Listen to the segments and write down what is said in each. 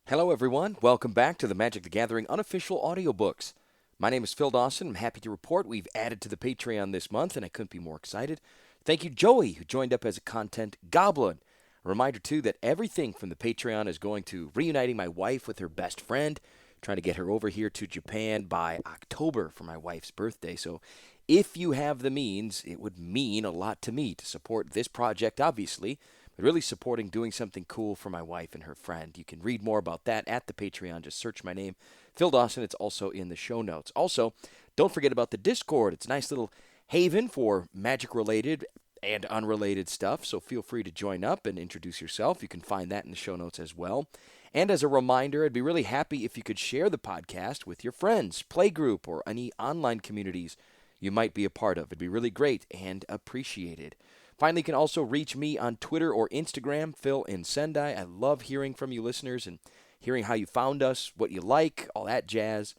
Hello, everyone. Welcome back to the Magic the Gathering unofficial audiobooks. My name is Phil Dawson. I'm happy to report we've added to the Patreon this month, and I couldn't be more excited. Thank you, Joey, who joined up as a content goblin. A reminder, too, that everything from the Patreon is going to reuniting my wife with her best friend, trying to get her over here to Japan by October for my wife's birthday. So if you have the means, it would mean a lot to me to support this project, obviously, but really supporting doing something cool for my wife and her friend. You can read more about that at the Patreon. Just search my name, Phil Dawson. It's also in the show notes. Also, don't forget about the Discord. It's a nice little haven for magic-related and unrelated stuff, so feel free to join up and introduce yourself. You can find that in the show notes as well. And as a reminder, I'd be really happy if you could share the podcast with your friends, playgroup, or any online communities you might be a part of. It'd be really great and appreciated. Finally, you can also reach me on Twitter or Instagram, Phil in Sendai. I love hearing from you listeners and hearing how you found us, what you like, all that jazz.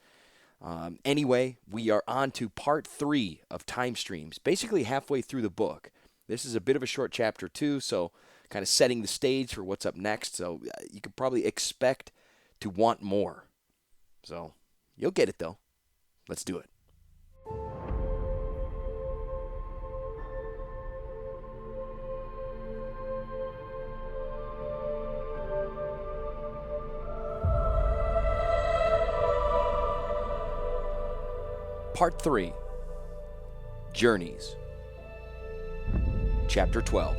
Anyway, we are on to part 3 of Time Streams, basically halfway through the book. This is a bit of a short chapter too, so kind of setting the stage for what's up next. So you could probably expect to want more. So you'll get it though. Let's do it. Part 3, Journeys, Chapter 12.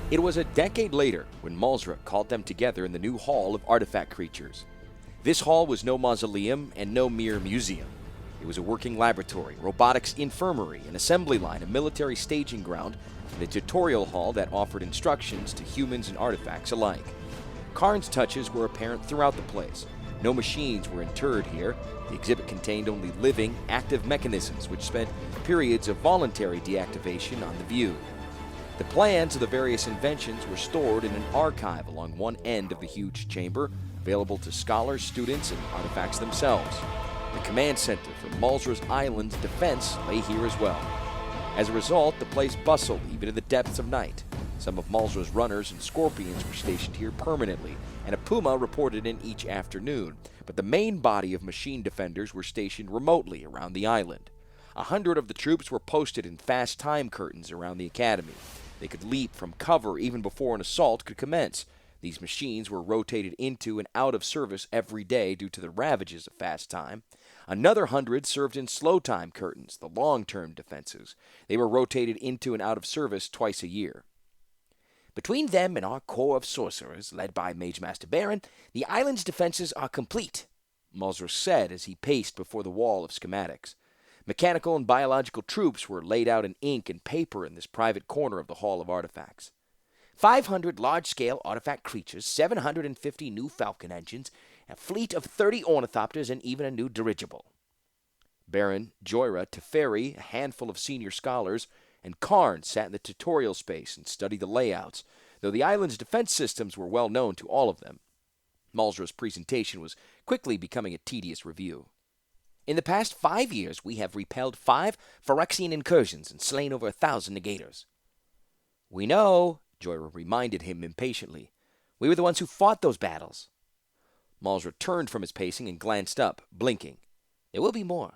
It was a decade later when Malzra called them together in the new Hall of Artifact Creatures. This hall was no mausoleum and no mere museum. It was a working laboratory, robotics infirmary, an assembly line, a military staging ground, and a tutorial hall that offered instructions to humans and artifacts alike. Karn's touches were apparent throughout the place. No machines were interred here. The exhibit contained only living, active mechanisms which spent periods of voluntary deactivation on the view. The plans of the various inventions were stored in an archive along one end of the huge chamber, available to scholars, students, and artifacts themselves. The command center for Malzra's Island's defense lay here as well. As a result, the place bustled even in the depths of night. Some of Malzra's runners and scorpions were stationed here permanently, and a puma reported in each afternoon, but the main body of machine defenders were stationed remotely around the island. 100 of the troops were posted in fast time curtains around the academy. They could leap from cover even before an assault could commence. These machines were rotated into and out of service every day due to the ravages of fast time. Another 100 served in slow time curtains, the long-term defenses. They were rotated into and out of service twice a year. Between them and our corps of sorcerers, led by Mage Master Baron, the island's defenses are complete, Malzra said as he paced before the wall of schematics. Mechanical and biological troops were laid out in ink and paper in this private corner of the Hall of Artifacts. 500 large-scale artifact creatures, 750 new Falcon engines, a fleet of 30 ornithopters, and even a new dirigible. Baron, Joyra, Teferi, a handful of senior scholars, and Karn sat in the tutorial space and studied the layouts, though the island's defense systems were well known to all of them. Malzra's presentation was quickly becoming a tedious review. In the past 5 years, we have repelled 5 Phyrexian incursions and slain over 1,000 negators. We know, Joyra reminded him impatiently. We were the ones who fought those battles. Malzra turned from his pacing and glanced up, blinking. There will be more.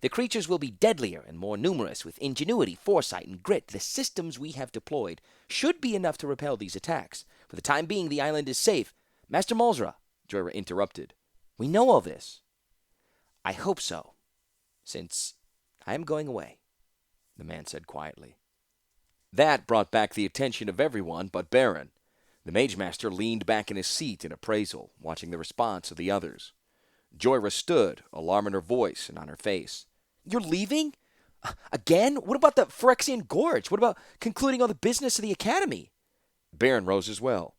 The creatures will be deadlier and more numerous. With ingenuity, foresight, and grit, the systems we have deployed should be enough to repel these attacks. For the time being, the island is safe. Master Malzra, Joyra interrupted. We know all this. I hope so, since I am going away, the man said quietly. That brought back the attention of everyone but Baron. The Mage Master leaned back in his seat in appraisal, watching the response of the others. Joyra stood, alarm in her voice and on her face. You're leaving? Again? What about the Phyrexian Gorge? What about concluding all the business of the Academy? Baron rose as well.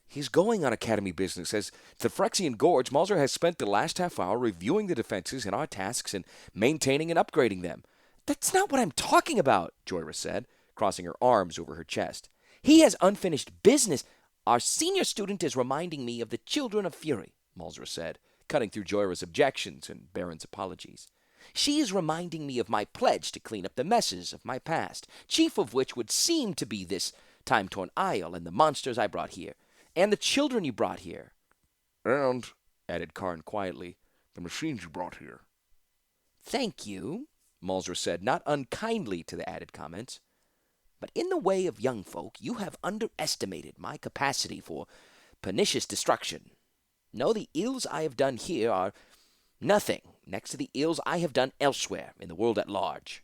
He's going on Academy business. As to the Phyrexian Gorge, Malzra has spent the last half hour reviewing the defenses and our tasks and maintaining and upgrading them. That's not what I'm talking about, Joyra said, crossing her arms over her chest. He has unfinished business. Our senior student is reminding me of the Children of Fury, Malzra said, cutting through Joyra's objections and Baron's apologies. She is reminding me of my pledge to clean up the messes of my past, chief of which would seem to be this time-torn isle and the monsters I brought here, and the children you brought here. And, added Karn quietly, the machines you brought here. Thank you, Mulzer said, not unkindly to the added comments. But in the way of young folk, you have underestimated my capacity for pernicious destruction. No, the ills I have done here are nothing next to the ills I have done elsewhere in the world at large.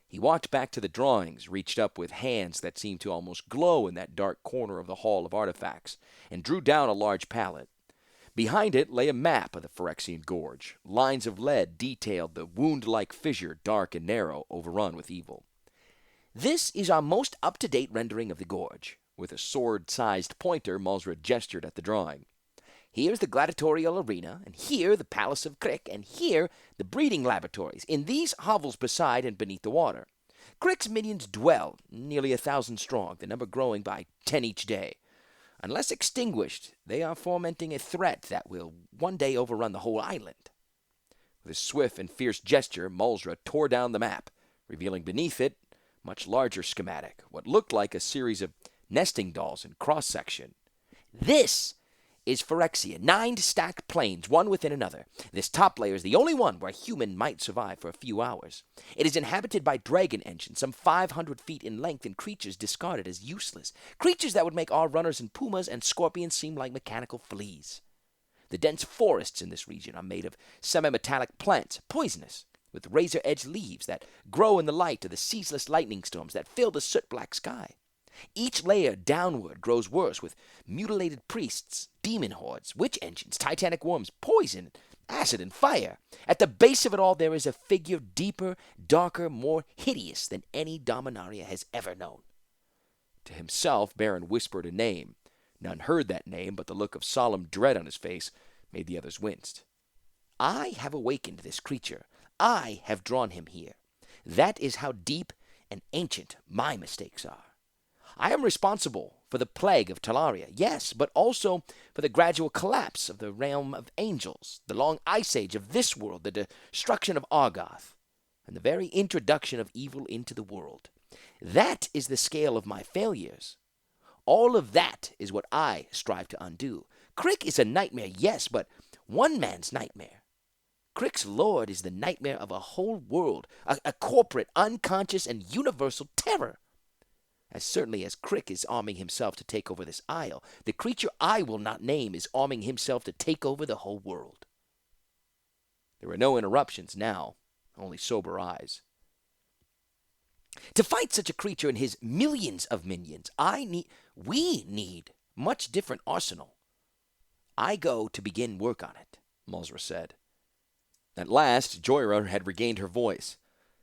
He walked back to the drawings, reached up with hands that seemed to almost glow in that dark corner of the Hall of Artifacts, and drew down a large palette. Behind it lay a map of the Phyrexian Gorge. Lines of lead detailed the wound-like fissure, dark and narrow, overrun with evil. This is our most up-to-date rendering of the gorge. With a sword-sized pointer, Mulzer gestured at the drawing. Here's the gladiatorial arena, and here the Palace of Crick, and here the breeding laboratories, in these hovels beside and beneath the water. Crick's minions dwell, nearly 1,000 strong, the number growing by 10 each day. Unless extinguished, they are fomenting a threat that will one day overrun the whole island. With a swift and fierce gesture, Mulzer tore down the map, revealing beneath it much larger schematic, what looked like a series of nesting dolls in cross-section. This is Phyrexia, 9 stacked planes, one within another. This top layer is the only one where a human might survive for a few hours. It is inhabited by dragon engines, some 500 feet in length, and creatures discarded as useless. Creatures that would make our runners and pumas and scorpions seem like mechanical fleas. The dense forests in this region are made of semi-metallic plants, poisonous, with razor-edged leaves that grow in the light of the ceaseless lightning storms that fill the soot-black sky. Each layer downward grows worse, with mutilated priests, demon hordes, witch engines, titanic worms, poison, acid, and fire. At the base of it all there is a figure deeper, darker, more hideous than any Dominaria has ever known. To himself, Baron whispered a name. None heard that name, but the look of solemn dread on his face made the others wince. I have awakened this creature. I have drawn him here. That is how deep and ancient my mistakes are. I am responsible for the plague of Talaria, yes, but also for the gradual collapse of the realm of angels, the long ice age of this world, the destruction of Argoth, and the very introduction of evil into the world. That is the scale of my failures. All of that is what I strive to undo. Crick is a nightmare, yes, but one man's nightmare. Crick's Lord is the nightmare of a whole world, a corporate, unconscious, and universal terror. As certainly as Crick is arming himself to take over this isle, the creature I will not name is arming himself to take over the whole world. There were no interruptions now, only sober eyes. To fight such a creature and his millions of minions, we need much different arsenal. I go to begin work on it, Mulzer said. At last, Joyra had regained her voice.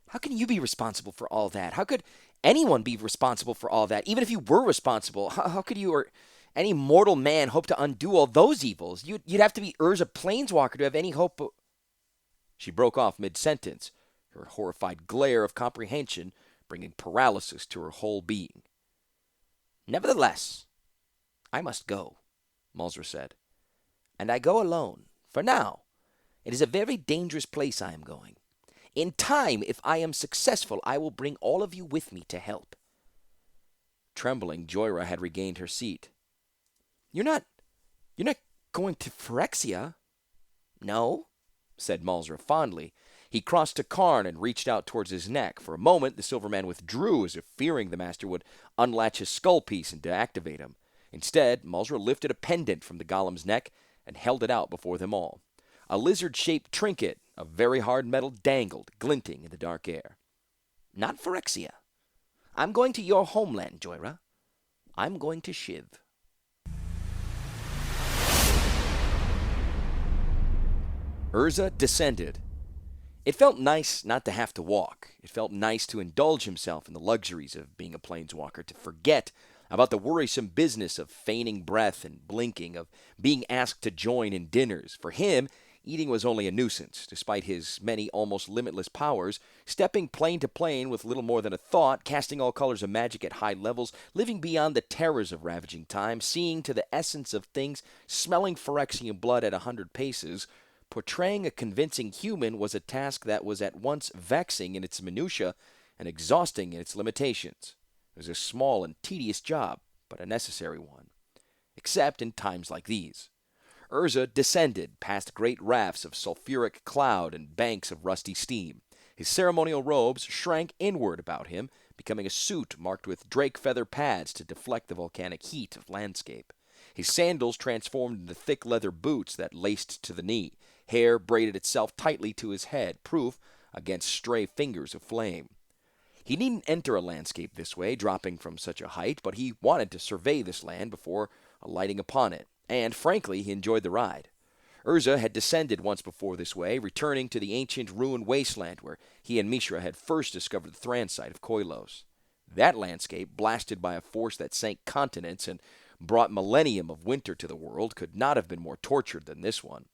How can you be responsible for all that? How could anyone be responsible for all that? Even if you were responsible, how could you or any mortal man hope to undo all those evils? You'd have to be Urza Planeswalker to have any hope. She broke off mid-sentence, her horrified glare of comprehension bringing paralysis to her whole being. Nevertheless, I must go, Mulzer said. And I go alone, for now. It is a very dangerous place I am going. In time, if I am successful, I will bring all of you with me to help. Trembling, Joyra had regained her seat. You're not going to Phyrexia? No, said Mulzer fondly. He crossed to Karn and reached out towards his neck. For a moment, the Silverman withdrew as if fearing the master would unlatch his skull piece and deactivate him. Instead, Mulzer lifted a pendant from the golem's neck and held it out before them all. A lizard-shaped trinket of very hard metal dangled, glinting in the dark air. Not Phyrexia. I'm going to your homeland, Joyra. I'm going to Shiv. Urza descended. It felt nice not to have to walk. It felt nice to indulge himself in the luxuries of being a planeswalker, to forget about the worrisome business of feigning breath and blinking, of being asked to join in dinners. For him, eating was only a nuisance. Despite his many almost limitless powers, stepping plane to plane with little more than a thought, casting all colors of magic at high levels, living beyond the terrors of ravaging time, seeing to the essence of things, smelling Phyrexian blood at 100 paces, portraying a convincing human was a task that was at once vexing in its minutiae and exhausting in its limitations. It was a small and tedious job, but a necessary one. Except in times like these. Urza descended past great rafts of sulphuric cloud and banks of rusty steam. His ceremonial robes shrank inward about him, becoming a suit marked with drake feather pads to deflect the volcanic heat of landscape. His sandals transformed into thick leather boots that laced to the knee. Hair braided itself tightly to his head, proof against stray fingers of flame. He needn't enter a landscape this way, dropping from such a height, but he wanted to survey this land before alighting upon it, and, frankly, he enjoyed the ride. Urza had descended once before this way, returning to the ancient ruined wasteland where he and Mishra had first discovered the Thran site of Koilos. That landscape, blasted by a force that sank continents and brought millennium of winter to the world, could not have been more tortured than this one.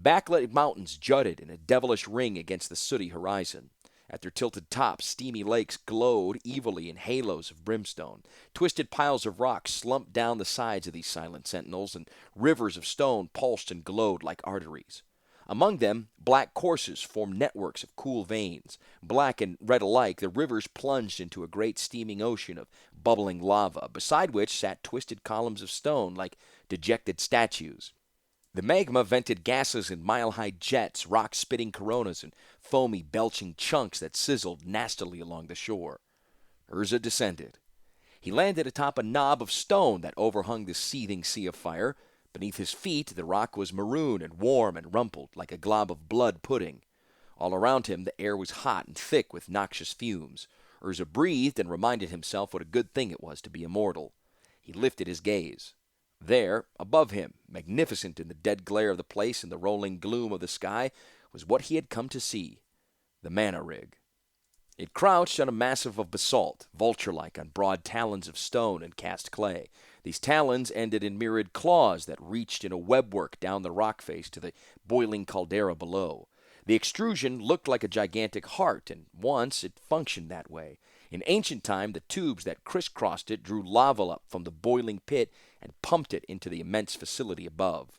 Backlit mountains jutted in a devilish ring against the sooty horizon. At their tilted tops, steamy lakes glowed evilly in halos of brimstone. Twisted piles of rock slumped down the sides of these silent sentinels, and rivers of stone pulsed and glowed like arteries. Among them, black courses formed networks of cool veins. Black and red alike, the rivers plunged into a great steaming ocean of bubbling lava, beside which sat twisted columns of stone like dejected statues. The magma vented gases in mile-high jets, rock-spitting coronas, and foamy, belching chunks that sizzled nastily along the shore. Urza descended. He landed atop a knob of stone that overhung the seething sea of fire. Beneath his feet, the rock was maroon and warm and rumpled, like a glob of blood pudding. All around him, the air was hot and thick with noxious fumes. Urza breathed and reminded himself what a good thing it was to be immortal. He lifted his gaze. There, above him, magnificent in the dead glare of the place and the rolling gloom of the sky, was what he had come to see, the mana rig. It crouched on a massif of basalt, vulture-like on broad talons of stone and cast clay. These talons ended in myriad claws that reached in a webwork down the rock face to the boiling caldera below. The extrusion looked like a gigantic heart, and once it functioned that way. In ancient time, the tubes that crisscrossed it drew lava up from the boiling pit and pumped it into the immense facility above.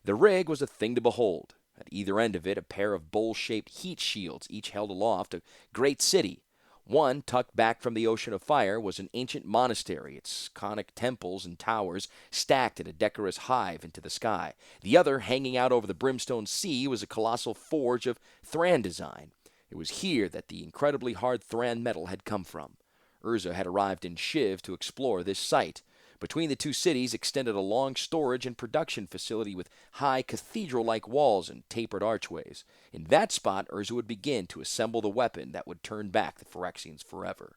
The rig was a thing to behold. At either end of it, a pair of bowl-shaped heat shields each held aloft a great city. One, tucked back from the ocean of fire, was an ancient monastery, its conic temples and towers stacked in a decorous hive into the sky. The other, hanging out over the brimstone sea, was a colossal forge of Thran design. It was here that the incredibly hard Thran metal had come from. Urza had arrived in Shiv to explore this site. Between the two cities extended a long storage and production facility with high cathedral-like walls and tapered archways. In that spot, Urza would begin to assemble the weapon that would turn back the Phyrexians forever.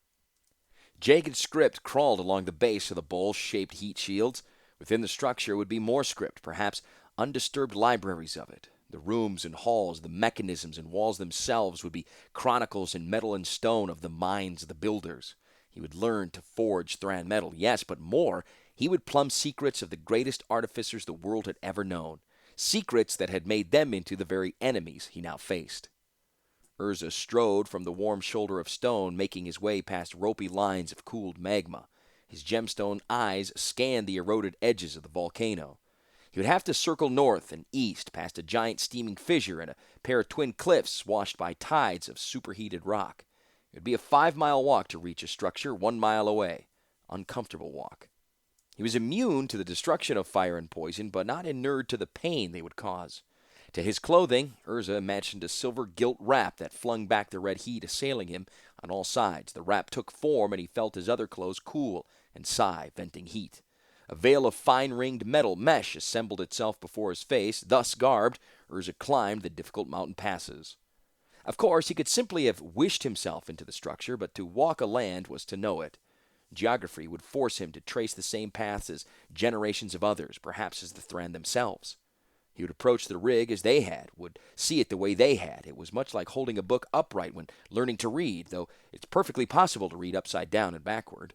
Jagged script crawled along the base of the bowl-shaped heat shields. Within the structure would be more script, perhaps undisturbed libraries of it. The rooms and halls, the mechanisms and walls themselves would be chronicles in metal and stone of the minds of the builders. He would learn to forge Thran metal, yes, but more, he would plumb secrets of the greatest artificers the world had ever known, secrets that had made them into the very enemies he now faced. Urza strode from the warm shoulder of stone, making his way past ropey lines of cooled magma. His gemstone eyes scanned the eroded edges of the volcano. He would have to circle north and east past a giant steaming fissure and a pair of twin cliffs washed by tides of superheated rock. It would be a 5-mile walk to reach a structure 1 mile away. Uncomfortable walk. He was immune to the destruction of fire and poison, but not inured to the pain they would cause. To his clothing, Urza imagined a silver gilt wrap that flung back the red heat assailing him on all sides. The wrap took form, and he felt his other clothes cool and sigh, venting heat. A veil of fine-ringed metal mesh assembled itself before his face. Thus garbed, Urza climbed the difficult mountain passes. Of course, he could simply have wished himself into the structure, but to walk a land was to know it. Geography would force him to trace the same paths as generations of others, perhaps as the Thran themselves. He would approach the rig as they had, would see it the way they had. It was much like holding a book upright when learning to read, though it's perfectly possible to read upside down and backward.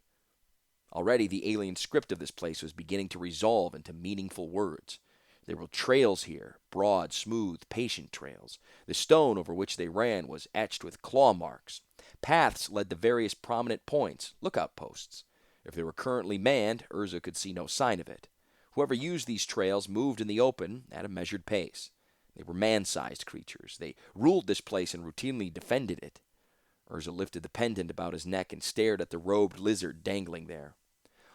Already the alien script of this place was beginning to resolve into meaningful words. There were trails here, broad, smooth, patient trails. The stone over which they ran was etched with claw marks. Paths led to various prominent points, lookout posts. If they were currently manned, Urza could see no sign of it. Whoever used these trails moved in the open at a measured pace. They were man-sized creatures. They ruled this place and routinely defended it. Urza lifted the pendant about his neck and stared at the robed lizard dangling there.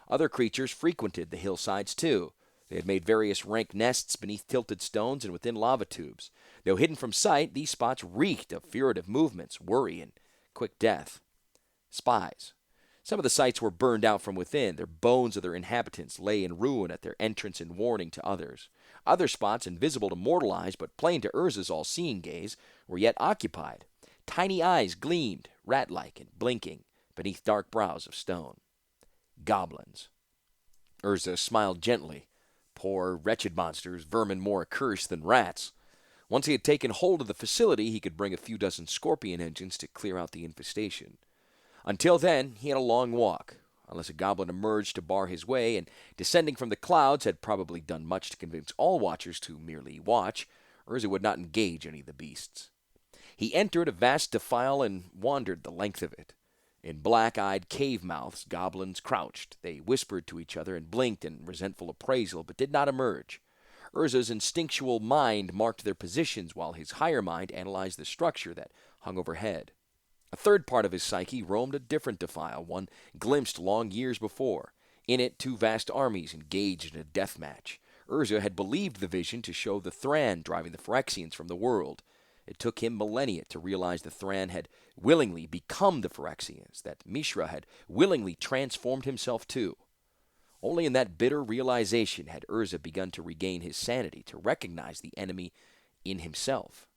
Other creatures frequented the hillsides too. They had made various rank nests beneath tilted stones and within lava tubes. Though hidden from sight, these spots reeked of furtive movements, worry, and quick death. Spies. Some of the sites were burned out from within. Their bones of their inhabitants lay in ruin at their entrance in warning to others. Other spots, invisible to mortal eyes but plain to Urza's all-seeing gaze, were yet occupied. Tiny eyes gleamed, rat-like and blinking, beneath dark brows of stone. Goblins. Urza smiled gently. Poor, wretched monsters, vermin more accursed than rats. Once he had taken hold of the facility, he could bring a few dozen scorpion engines to clear out the infestation. Until then, he had a long walk, unless a goblin emerged to bar his way, and descending from the clouds had probably done much to convince all watchers to merely watch. Urza would not engage any of the beasts. He entered a vast defile and wandered the length of it. In black-eyed cave mouths, goblins crouched. They whispered to each other and blinked in resentful appraisal, but did not emerge. Urza's instinctual mind marked their positions, while his higher mind analyzed the structure that hung overhead. A third part of his psyche roamed a different defile, one glimpsed long years before. In it, two vast armies engaged in a death match. Urza had believed the vision to show the Thran driving the Phyrexians from the world. It took him millennia to realize the Thran had willingly become the Phyrexians, that Mishra had willingly transformed himself too. Only in that bitter realization had Urza begun to regain his sanity, to recognize the enemy in himself.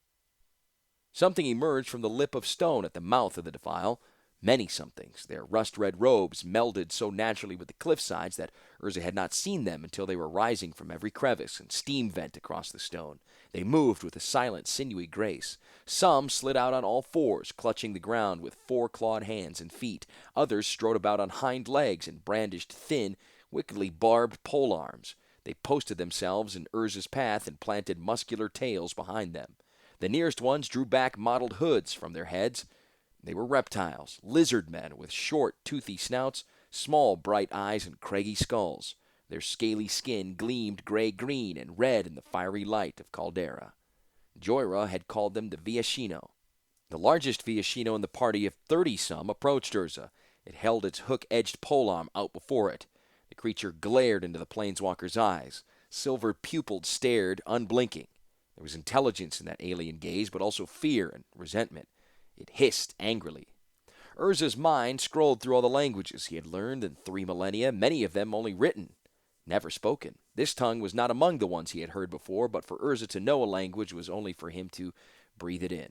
Something emerged from the lip of stone at the mouth of the defile. Many somethings. Their rust-red robes melded so naturally with the cliffsides that Urza had not seen them until they were rising from every crevice and steam vent across the stone. They moved with a silent, sinewy grace. Some slid out on all fours, clutching the ground with four-clawed hands and feet. Others strode about on hind legs and brandished thin, wickedly barbed polearms. They posted themselves in Urza's path and planted muscular tails behind them. The nearest ones drew back mottled hoods from their heads. They were reptiles, lizard men with short, toothy snouts, small, bright eyes, and craggy skulls. Their scaly skin gleamed gray-green and red in the fiery light of Caldera. Joyra had called them the Viashino. The largest Viashino in the party of 30-some approached Urza. It held its hook-edged polearm out before it. The creature glared into the planeswalker's eyes. Silver-pupilled stared, unblinking. There was intelligence in that alien gaze, but also fear and resentment. It hissed angrily. Urza's mind scrolled through all the languages he had learned in 3 millennia, many of them only written, never spoken. This tongue was not among the ones he had heard before, but for Urza to know a language was only for him to breathe it in.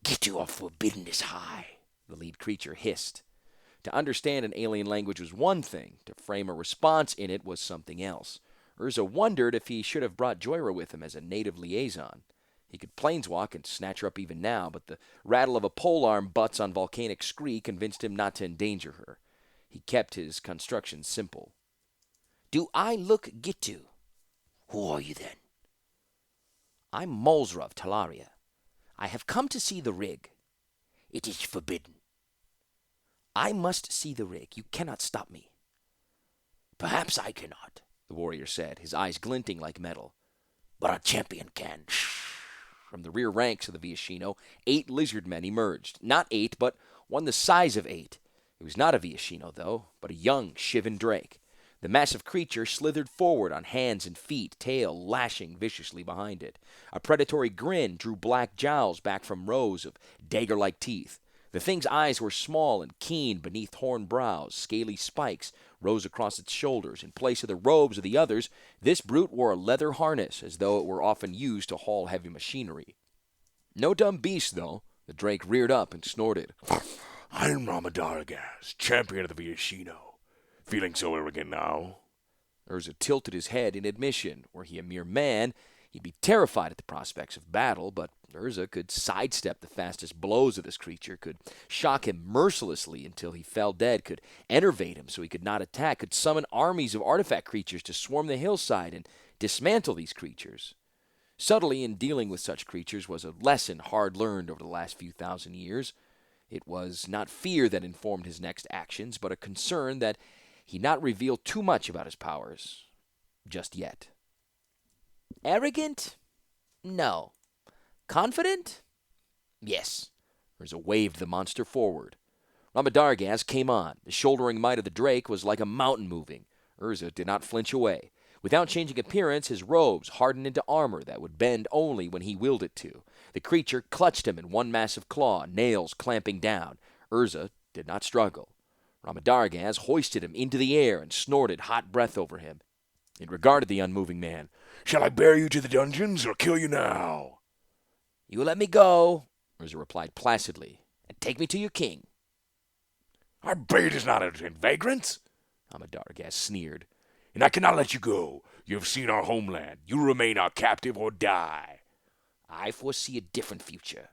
"Gitu of forbidden is high," the lead creature hissed. To understand an alien language was one thing. To frame a response in it was something else. Urza wondered if he should have brought Joyra with him as a native liaison. He could planeswalk and snatch her up even now, but the rattle of a polearm butts on volcanic scree convinced him not to endanger her. He kept his constructions simple. "Do I look Gitu?" "Who are you, then?" "I'm Molzra of Talaria. I have come to see the rig." "It is forbidden." "I must see the rig. You cannot stop me." "Perhaps I cannot," the warrior said, his eyes glinting like metal. "But a champion can." From the rear ranks of the Viashino, 8 lizard men emerged. Not 8, but one the size of 8. It was not a Viashino, though, but a young Shivan drake. The massive creature slithered forward on hands and feet, tail lashing viciously behind it. A predatory grin drew black jowls back from rows of dagger-like teeth. The thing's eyes were small and keen beneath horned brows. Scaly spikes rose across its shoulders. In place of the robes of the others, this brute wore a leather harness, as though it were often used to haul heavy machinery. No dumb beast, though. The drake reared up and snorted. I'm Ramadaragas, champion of the Viashino. Feeling so arrogant now? Urza tilted his head in admission. Were he a mere man, he'd be terrified at the prospects of battle, but Urza could sidestep the fastest blows of this creature, could shock him mercilessly until he fell dead, could enervate him so he could not attack, could summon armies of artifact creatures to swarm the hillside and dismantle these creatures. Subtlety in dealing with such creatures was a lesson hard learned over the last few thousand years. It was not fear that informed his next actions, but a concern that he not reveal too much about his powers just yet. Arrogant? No. Confident? Yes. Urza waved the monster forward. Ramadargaz came on. The shouldering might of the drake was like a mountain moving. Urza did not flinch away. Without changing appearance, his robes hardened into armor that would bend only when he willed it to. The creature clutched him in one massive claw, nails clamping down. Urza did not struggle. Ramadargaz hoisted him into the air and snorted hot breath over him. It regarded the unmoving man. Shall I bear you to the dungeons or kill you now? You let me go, Urza replied placidly, and take me to your king. Our bait is not in vagrants, Ramadargaz sneered. And I cannot let you go. You have seen our homeland. You remain our captive or die. I foresee a different future.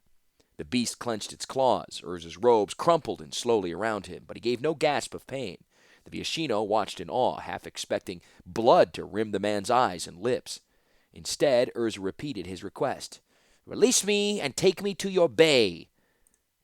The beast clenched its claws. Urza's robes crumpled in slowly around him, but he gave no gasp of pain. The Viashino watched in awe, half expecting blood to rim the man's eyes and lips. Instead, Urza repeated his request. Release me and take me to your bay.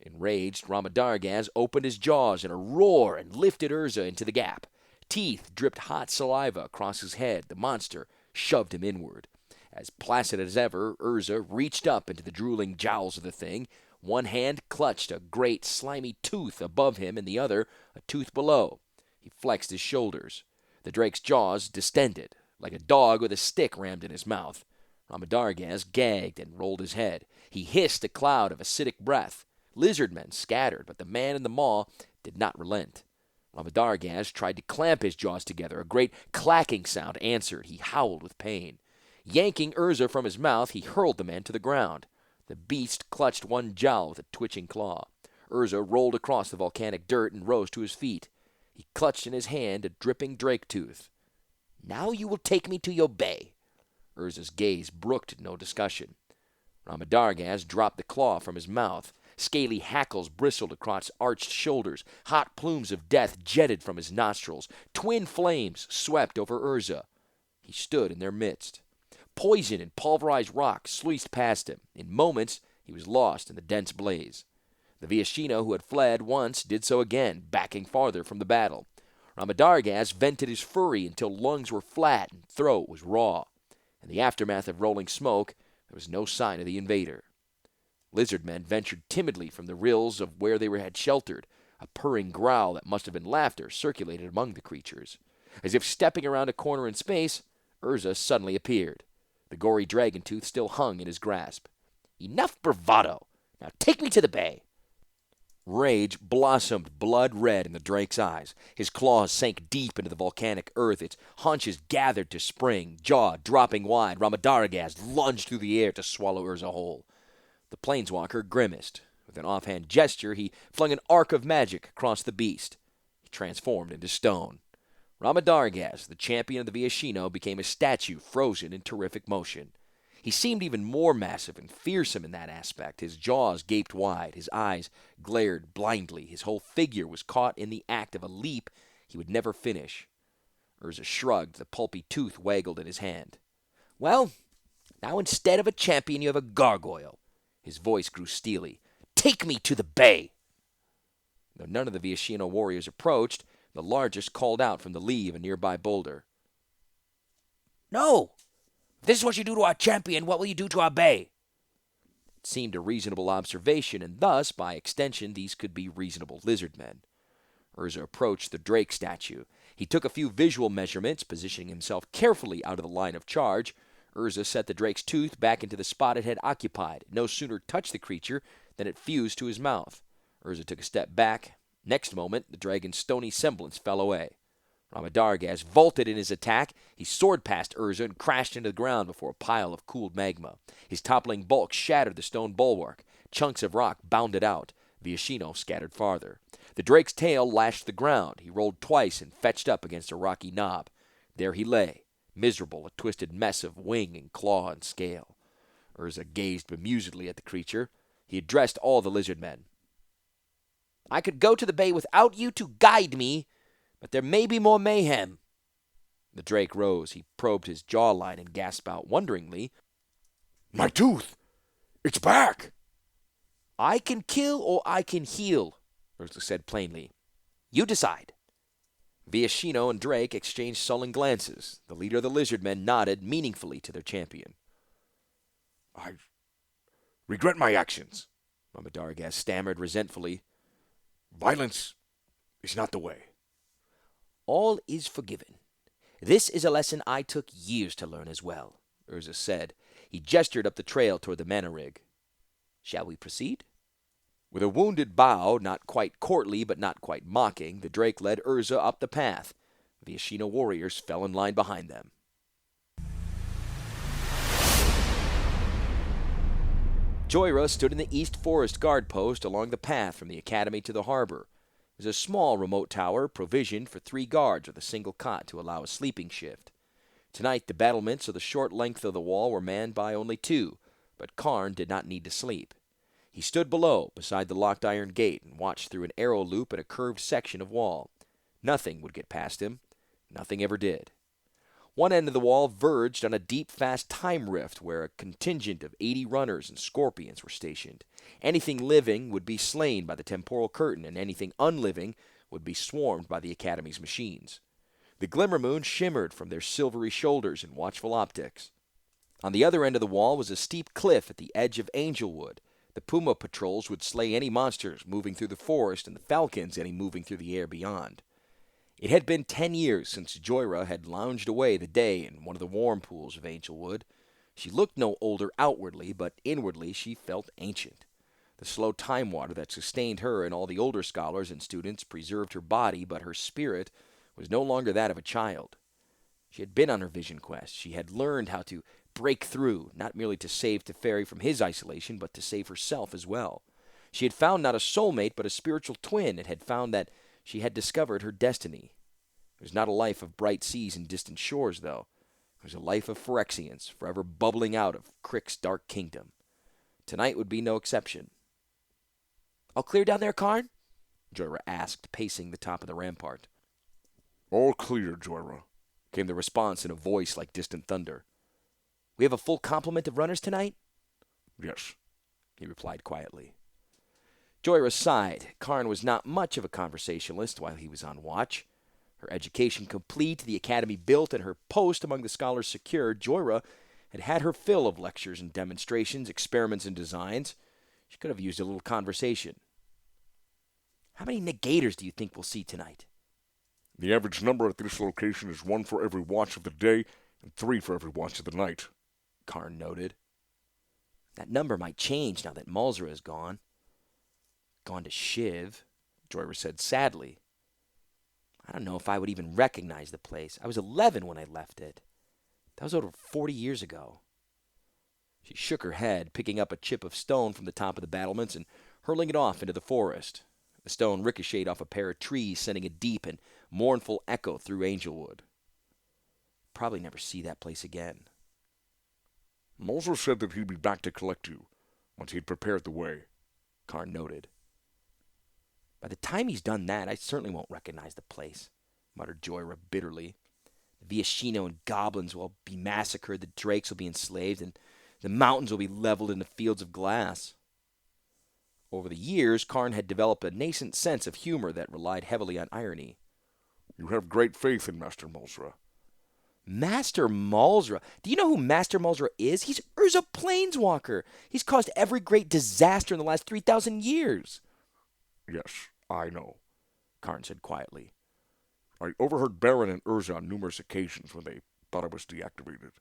Enraged, Ramadargaz opened his jaws in a roar and lifted Urza into the gap. Teeth dripped hot saliva across his head. The monster shoved him inward. As placid as ever, Urza reached up into the drooling jowls of the thing. One hand clutched a great slimy tooth above him, and the other a tooth below. He flexed his shoulders. The drake's jaws distended, like a dog with a stick rammed in his mouth. Ramadargaz gagged and rolled his head. He hissed a cloud of acidic breath. Lizard men scattered, but the man in the maw did not relent. Ramadargaz tried to clamp his jaws together. A great clacking sound answered. He howled with pain. Yanking Urza from his mouth, he hurled the man to the ground. The beast clutched one jowl with a twitching claw. Urza rolled across the volcanic dirt and rose to his feet. He clutched in his hand a dripping drake tooth. Now you will take me to your bay. Urza's gaze brooked no discussion. Ramadargaz dropped the claw from his mouth. Scaly hackles bristled across arched shoulders. Hot plumes of death jetted from his nostrils. Twin flames swept over Urza. He stood in their midst. Poison and pulverized rock sluiced past him. In moments, he was lost in the dense blaze. The Viashino who had fled once did so again, backing farther from the battle. Ramadargaz vented his fury until lungs were flat and throat was raw. In the aftermath of rolling smoke, there was no sign of the invader. Lizard men ventured timidly from the rills of where they had sheltered. A purring growl that must have been laughter circulated among the creatures. As if stepping around a corner in space, Urza suddenly appeared. The gory dragon tooth still hung in his grasp. Enough bravado! Now take me to the bay! Rage blossomed blood red in the drake's eyes. His claws sank deep into the volcanic earth. Its haunches gathered to spring, jaw dropping wide. Ramadargaz lunged through the air to swallow Urza whole. The planeswalker grimaced. With an offhand gesture, he flung an arc of magic across the beast. He transformed into stone. Ramadargaz, the champion of the Viashino, became a statue frozen in terrific motion. He seemed even more massive and fearsome in that aspect. His jaws gaped wide. His eyes glared blindly. His whole figure was caught in the act of a leap he would never finish. Urza shrugged. The pulpy tooth waggled in his hand. Well, now instead of a champion, you have a gargoyle. His voice grew steely. Take me to the bay! Though none of the Viashino warriors approached, the largest called out from the lee of a nearby boulder. No! If this is what you do to our champion, what will you do to our bay? It seemed a reasonable observation, and thus, by extension, these could be reasonable lizard men. Urza approached the drake statue. He took a few visual measurements, positioning himself carefully out of the line of charge. Urza set the drake's tooth back into the spot it had occupied. No sooner touched the creature than it fused to his mouth. Urza took a step back. Next moment, the dragon's stony semblance fell away. Ramadargaz vaulted in his attack. He soared past Urza and crashed into the ground before a pile of cooled magma. His toppling bulk shattered the stone bulwark. Chunks of rock bounded out. Viashino scattered farther. The drake's tail lashed the ground. He rolled twice and fetched up against a rocky knob. There he lay, miserable, a twisted mess of wing and claw and scale. Urza gazed bemusedly at the creature. He addressed all the lizard men. I could go to the bay without you to guide me, but there may be more mayhem. The drake rose. He probed his jawline and gasped out wonderingly, My tooth! It's back! I can kill or I can heal, Urza said plainly. You decide. Viashino and Drake exchanged sullen glances. The leader of the lizard men nodded meaningfully to their champion. I regret my actions, Ramadargas stammered resentfully. Violence is not the way. All is forgiven. This is a lesson I took years to learn as well, Urza said. He gestured up the trail toward the mana rig. Shall we proceed? With a wounded bow, not quite courtly but not quite mocking, the Drake led Urza up the path. The Ashina warriors fell in line behind them. Joyra stood in the East Forest guard post along the path from the academy to the harbor. It was a small remote tower provisioned for 3 guards with a single cot to allow a sleeping shift. Tonight, the battlements of the short length of the wall were manned by only 2, but Karn did not need to sleep. He stood below, beside the locked iron gate, and watched through an arrow loop at a curved section of wall. Nothing would get past him. Nothing ever did. One end of the wall verged on a deep, fast time rift where a contingent of 80 runners and scorpions were stationed. Anything living would be slain by the temporal curtain, and anything unliving would be swarmed by the Academy's machines. The glimmer moon shimmered from their silvery shoulders in watchful optics. On the other end of the wall was a steep cliff at the edge of Angelwood. The puma patrols would slay any monsters moving through the forest, and the falcons any moving through the air beyond. It had been 10 years since Joyra had lounged away the day in one of the warm pools of Angelwood. She looked no older outwardly, but inwardly she felt ancient. The slow time water that sustained her and all the older scholars and students preserved her body, but her spirit was no longer that of a child. She had been on her vision quest. She had learned how to break through, not merely to save Teferi from his isolation, but to save herself as well. She had found not a soulmate, but a spiritual twin, and had found that she had discovered her destiny. It was not a life of bright seas and distant shores, though. It was a life of Phyrexians, forever bubbling out of Crick's dark kingdom. Tonight would be no exception. "All clear down there, Karn?" Joyra asked, pacing the top of the rampart. All clear, Joyra, came the response in a voice like distant thunder. "We have a full complement of runners tonight?" Yes, he replied quietly. Joyra sighed. Karn was not much of a conversationalist while he was on watch. Her education complete, the academy built, and her post among the scholars secured, Joyra had had her fill of lectures and demonstrations, experiments and designs. She could have used a little conversation. "How many negators do you think we'll see tonight?" The average number at this location is 1 for every watch of the day and 3 for every watch of the night, Karn noted. That number might change now that Malzra is gone. Gone to Shiv, Joyra said sadly. I don't know if I would even recognize the place. I was 11 when I left it. That was over 40 years ago. She shook her head, picking up a chip of stone from the top of the battlements and hurling it off into the forest. The stone ricocheted off a pair of trees, sending a deep and mournful echo through Angelwood. Probably never see that place again. Malzra said that he'd be back to collect you once he'd prepared the way, Karn noted. By the time he's done that, I certainly won't recognize the place, muttered Joyra bitterly. The Viashino and goblins will be massacred, the drakes will be enslaved, and the mountains will be leveled into fields of glass. Over the years, Karn had developed a nascent sense of humor that relied heavily on irony. You have great faith in Master Malzra. Master Malzra? Do you know who Master Malzra is? He's Urza Planeswalker. He's caused every great disaster in the last 3,000 years. Yes, I know, Karn said quietly. I overheard Baron and Urza on numerous occasions when they thought it was deactivated.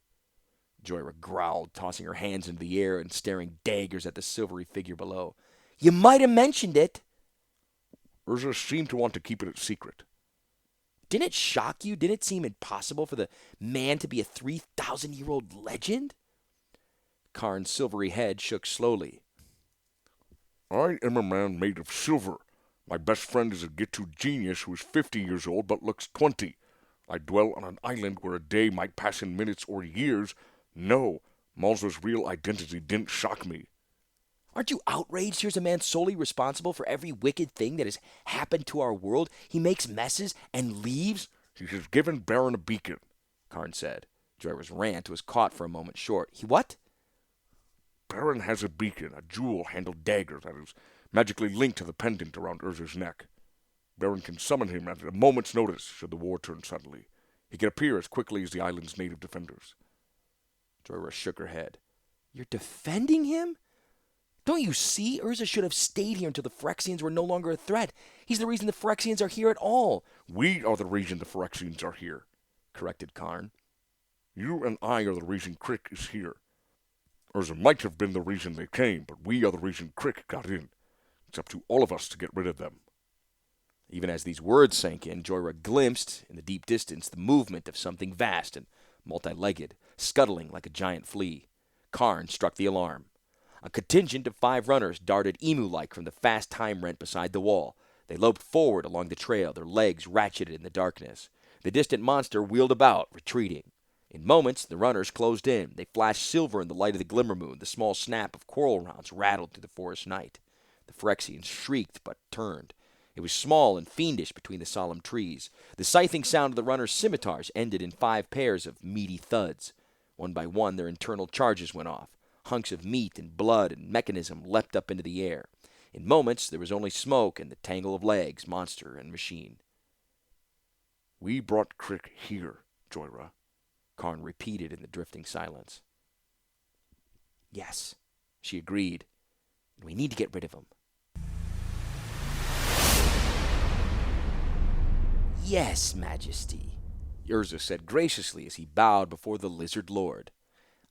Joyra growled, tossing her hands into the air and staring daggers at the silvery figure below. You might have mentioned it. Urza seemed to want to keep it a secret. Didn't it shock you? Didn't it seem impossible for the man to be a 3,000-year-old legend? Karn's silvery head shook slowly. I am a man made of silver. My best friend is a Gitu genius who is 50 years old but looks 20. I dwell on an island where a day might pass in minutes or years. No, Malzra's real identity didn't shock me. Aren't you outraged? Here's a man solely responsible for every wicked thing that has happened to our world. He makes messes and leaves. He has given Baron a beacon, Karn said. Joyra's rant was caught for a moment short. He what? Baron has a beacon, a jewel-handled dagger that is magically linked to the pendant around Urza's neck. Baron can summon him at a moment's notice should the war turn suddenly. He can appear as quickly as the island's native defenders. Joyra shook her head. You're defending him? Don't you see? Urza should have stayed here until the Phyrexians were no longer a threat. He's the reason the Phyrexians are here at all. We are the reason the Phyrexians are here, Corrected Karn. You and I are the reason Crick is here. Urza might have been the reason they came, but we are the reason Crick got in. It's up to all of us to get rid of them. Even as these words sank in, Jorah glimpsed, in the deep distance, the movement of something vast and multi-legged, scuttling like a giant flea. Karn struck the alarm. A contingent of 5 runners darted emu-like from the fast time rent beside the wall. They loped forward along the trail, their legs ratcheted in the darkness. The distant monster wheeled about, retreating. In moments, the runners closed in. They flashed silver in the light of the glimmer moon. The small snap of quarrel rounds rattled through the forest night. The Phyrexians shrieked, but turned. It was small and fiendish between the solemn trees. The scything sound of the runners' scimitars ended in 5 pairs of meaty thuds. One by one, their internal charges went off. Hunks of meat and blood and mechanism leapt up into the air. In moments, there was only smoke and the tangle of legs, monster and machine. We brought Crick here, Jorah, Karn repeated in the drifting silence. Yes, she agreed. We need to get rid of him. Yes, Majesty, Urza said graciously as he bowed before the Lizard Lord.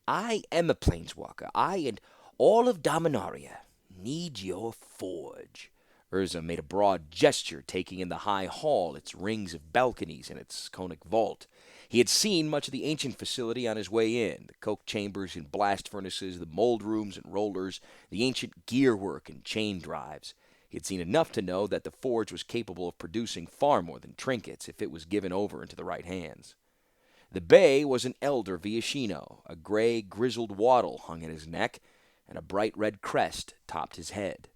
I am a planeswalker. I and all of Dominaria need your forge. Urza made a broad gesture, taking in the high hall, its rings of balconies and its conic vault. He had seen much of the ancient facility on his way in, the coke chambers and blast furnaces, the mold rooms and rollers, the ancient gearwork and chain drives. He had seen enough to know that the forge was capable of producing far more than trinkets if it was given over into the right hands. The bay was an elder Viashino. A gray, grizzled wattle hung at his neck, and a bright red crest topped his head.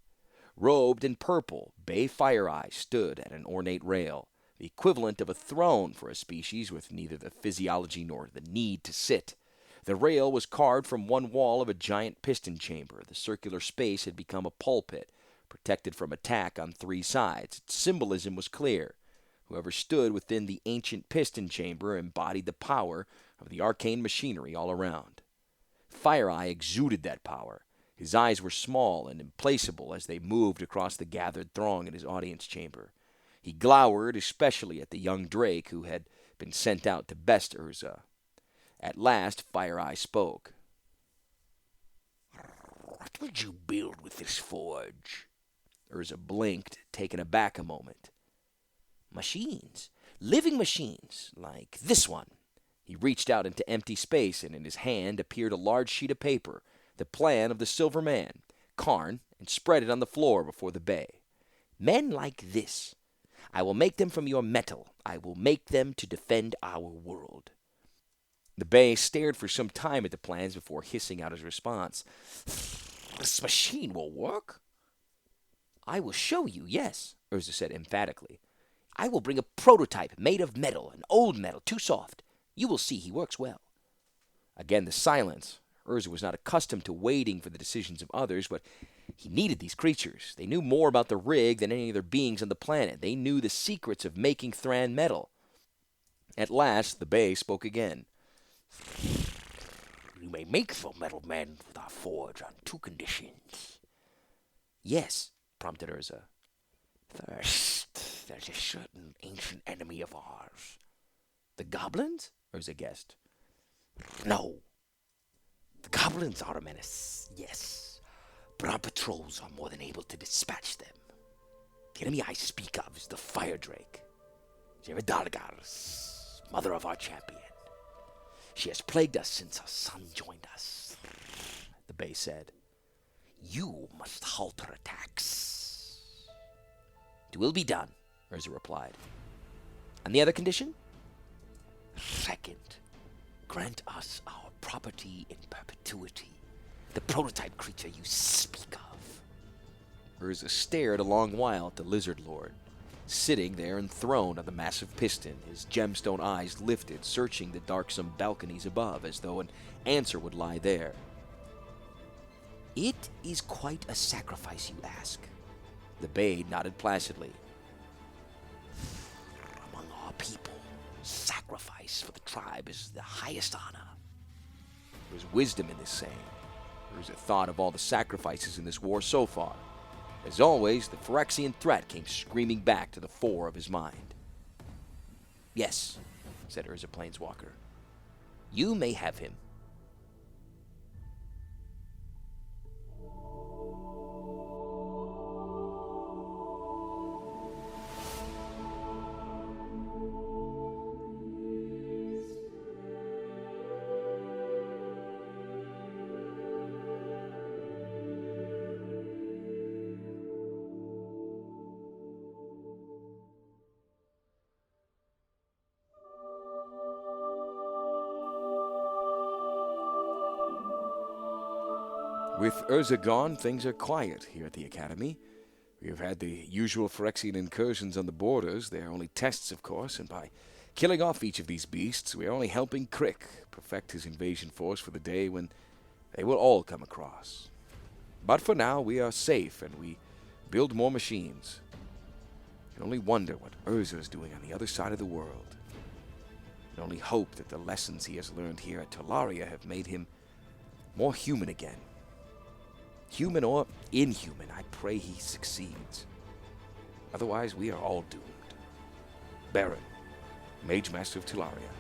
Robed in purple, Bay Fireeye stood at an ornate rail, the equivalent of a throne for a species with neither the physiology nor the need to sit. The rail was carved from one wall of a giant piston chamber. The circular space had become a pulpit, protected from attack on 3 sides. Its symbolism was clear. Whoever stood within the ancient piston chamber embodied the power of the arcane machinery all around. Fireeye exuded that power. His eyes were small and implacable as they moved across the gathered throng in his audience chamber. He glowered especially at the young Drake who had been sent out to best Urza. At last, Fireeye spoke. What would you build with this forge? Urza blinked, taken aback a moment. Machines. Living machines, like this one. He reached out into empty space, and in his hand appeared a large sheet of paper, the plan of the Silver Man, Karn, and spread it on the floor before the bay. Men like this. I will make them from your metal. I will make them to defend our world. The bay stared for some time at the plans before hissing out his response. This machine will work? I will show you, yes, Urza said emphatically. I will bring a prototype made of metal, an old metal, too soft. You will see he works well. Again the silence. Urza was not accustomed to waiting for the decisions of others, but he needed these creatures. They knew more about the rig than any other beings on the planet. They knew the secrets of making Thran metal. At last, the Bay spoke again. You may make the metal men with our forge on 2 conditions. Yes, prompted Urza. First, there's a certain ancient enemy of ours. The goblins? Urza guessed. No. The goblins are a menace, yes, but our patrols are more than able to dispatch them. The enemy I speak of is the Fire Drake, Jevidalgar's mother of our champion. She has plagued us since our son joined us, the Bay said. You must halt her attacks. It will be done, Urza replied. And the other condition? Second, grant us our property in perpetuity, the prototype creature you speak of. Urza stared a long while at the Lizard Lord, sitting there enthroned on the massive piston, his gemstone eyes lifted, searching the darksome balconies above, as though an answer would lie there. It is quite a sacrifice, you ask. The Bay nodded placidly. Among our people, sacrifice for the tribe is the highest honor. There was wisdom in this saying. Urza thought of all the sacrifices in this war so far. As always, the Phyrexian threat came screaming back to the fore of his mind. "Yes," said Urza Planeswalker. "You may have him." With Urza gone, things are quiet here at the Academy. We have had the usual Phyrexian incursions on the borders. They are only tests, of course, and by killing off each of these beasts, we are only helping Crick perfect his invasion force for the day when they will all come across. But for now, we are safe, and we build more machines. I can only wonder what Urza is doing on the other side of the world. I can only hope that the lessons he has learned here at Talaria have made him more human again. Human or inhuman, I pray he succeeds. Otherwise, we are all doomed. Baron, Mage Master of Talaria.